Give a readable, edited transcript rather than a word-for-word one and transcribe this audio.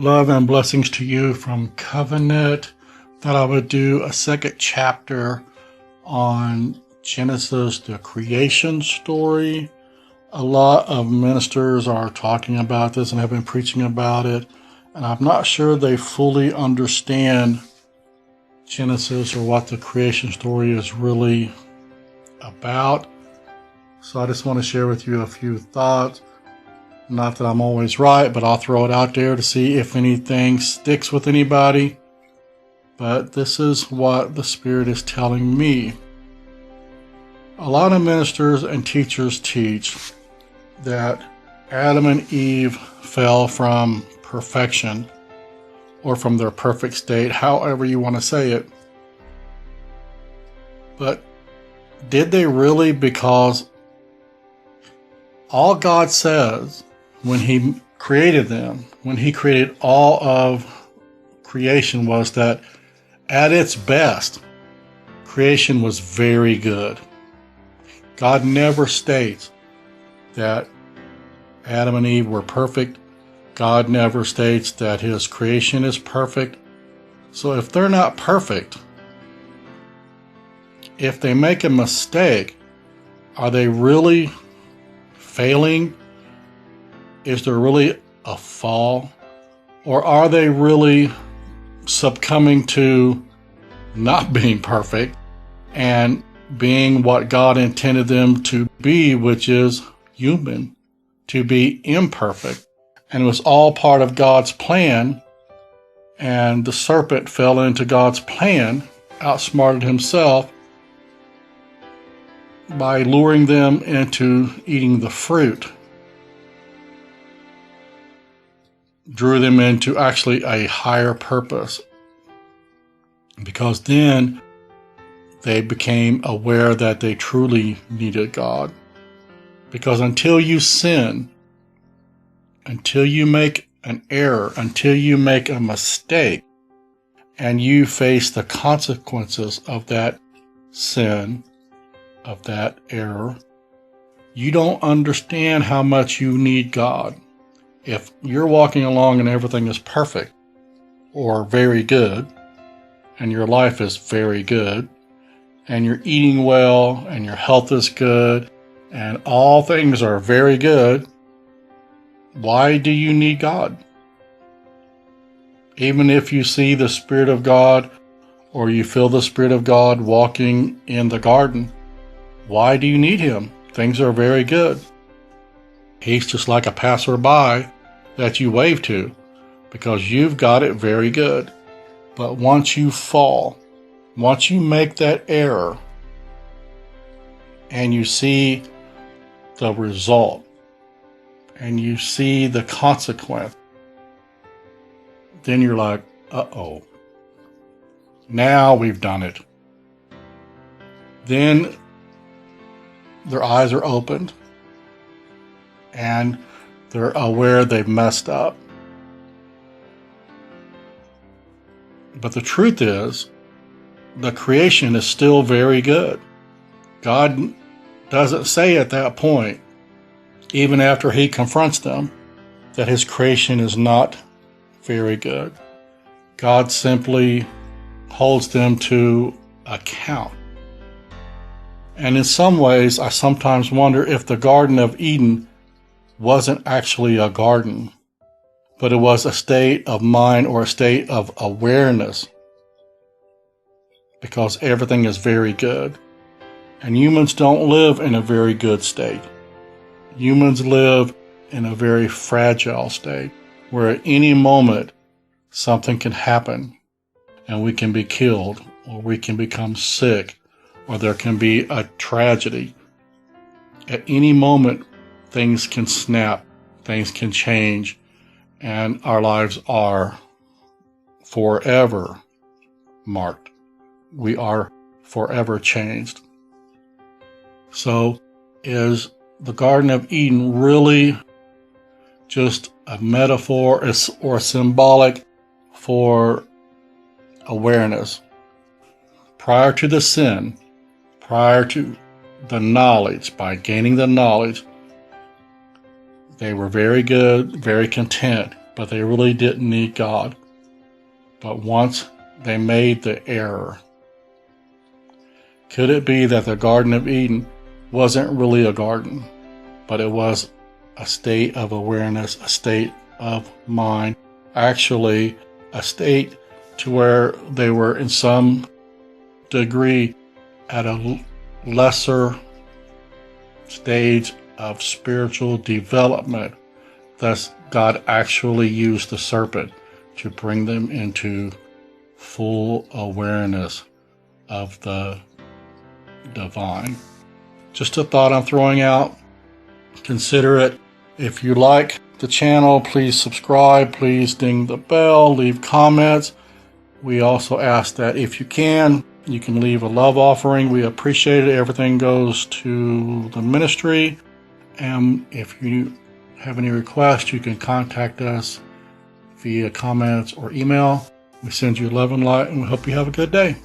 Love and blessings to you from Covenant. Thought I would do a second chapter on Genesis, the creation story. A lot of ministers are talking about this and have been preaching about it, and I'm not sure they fully understand Genesis or what the creation story is really about. So I just want to share with you a few thoughts. Not that I'm always right, but I'll throw it out there to see if anything sticks with anybody. But this is what the Spirit is telling me. A lot of ministers and teachers teach that Adam and Eve fell from perfection or from their perfect state, however you want to say it. But did they really? Because all God says when He created them, when He created all of creation, was that at its best, creation was very good. God never states that Adam and Eve were perfect. God never states that His creation is perfect. So if they're not perfect, if they make a mistake, are they really failing? Is there really a fall? Or are they really succumbing to not being perfect and being what God intended them to be, which is human, to be imperfect? And it was all part of God's plan, and the serpent fell into God's plan, outsmarted himself by luring them into eating the fruit. Drew them into actually a higher purpose, because then they became aware that they truly needed God. Because until you sin, until you make an error, until you make a mistake, and you face the consequences of that sin, of that error, you don't understand how much you need God. If you're walking along and everything is perfect or very good, and your life is very good, and you're eating well, and your health is good, and all things are very good, why do you need God? Even if you see the Spirit of God or you feel the Spirit of God walking in the garden, why do you need Him? Things are very good. He's just like a passerby that you wave to, because you've got it very good. But once you fall, once you make that error, and you see the result, and you see the consequence, then you're like, uh-oh, now we've done it. Then their eyes are opened, and they're aware they've messed up. But the truth is, the creation is still very good. God doesn't say at that point, even after He confronts them, that His creation is not very good. God simply holds them to account. And in some ways, I sometimes wonder if the Garden of Eden wasn't actually a garden, but it was a state of mind or a state of awareness, because everything is very good. And humans don't live in a very good state. Humans live in a very fragile state, where at any moment something can happen and we can be killed, or we can become sick, or there can be a tragedy. At any moment, things can snap, things can change, and our lives are forever marked. We are forever changed. So, is the Garden of Eden really just a metaphor or symbolic for awareness? Prior to the sin, prior to the knowledge, by gaining the knowledge, they were very good, very content, but they really didn't need God. But once they made the error, could it be that the Garden of Eden wasn't really a garden, but it was a state of awareness, a state of mind, actually a state to where they were in some degree at a lesser stage of spiritual development? Thus, God actually used the serpent to bring them into full awareness of the divine. Just a thought I'm throwing out. Consider it. If you like the channel, please subscribe, please ding the bell, leave comments. We also ask that if you can leave a love offering. We appreciate it. Everything goes to the ministry. And if you have any requests, you can contact us via comments or email. We send you love and light, and we hope you have a good day.